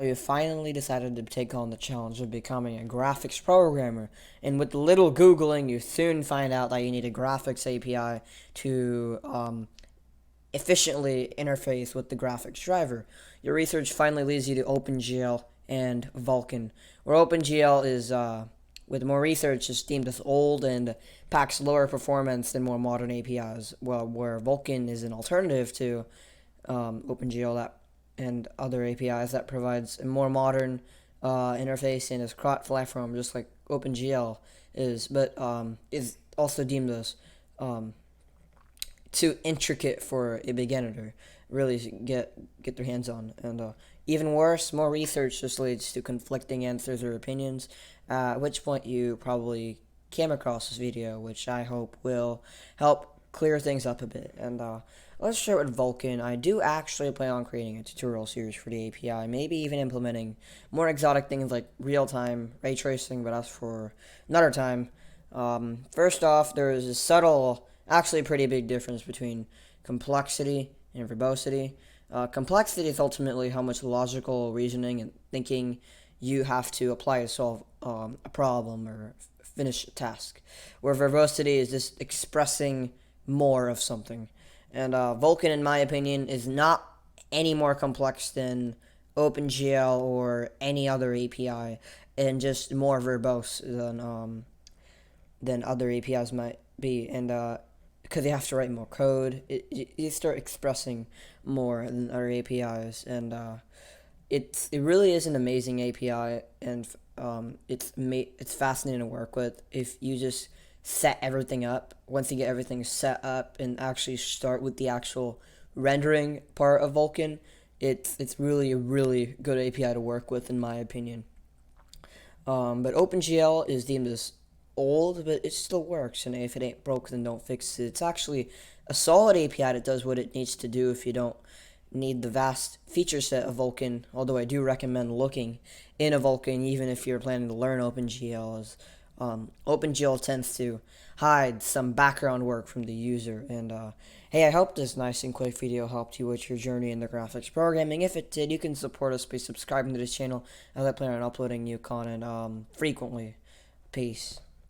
You finally decided to take on the challenge of becoming a graphics programmer, and with little Googling, you soon find out that you need a graphics API to efficiently interface with the graphics driver. Your research finally leads you to OpenGL and Vulkan, where OpenGL is, with more research, is deemed as old and packs lower performance than more modern APIs, well, where Vulkan is an alternative to OpenGL and other APIs that provides a more modern interface and is cross-platform, just like OpenGL is, but is also deemed as too intricate for a beginner to really get their hands on. And even worse, more research just leads to conflicting answers or opinions, at which point you probably came across this video, which I hope will help clear things up a bit. And let's start with Vulkan. I do actually plan on creating a tutorial series for the API, maybe even implementing more exotic things like real-time ray tracing, but that's for another time. First off, there is a subtle, actually pretty big difference between complexity and verbosity. Complexity is ultimately how much logical reasoning and thinking you have to apply to solve a problem or finish a task, where verbosity is just expressing more of something. And Vulkan, in my opinion, is not any more complex than OpenGL or any other API, and just more verbose than other APIs might be. And because you have to write more code, you start expressing more than other APIs, and it really is an amazing API, and it's fascinating to work with if you just set everything up. Once you get everything set up and actually start with the actual rendering part of Vulkan, it's really a really good API to work with, in my opinion. But OpenGL is deemed as old, but it still works, and if it ain't broke, then don't fix it. It's actually a solid API that does what it needs to do if you don't need the vast feature set of Vulkan, although I do recommend looking in a Vulkan even if you're planning to learn OpenGL, as OpenGL tends to hide some background work from the user. And hey, I hope this nice and quick video helped you with your journey in the graphics programming. If it did, you can support us by subscribing to this channel, as I plan on uploading new content frequently. Peace.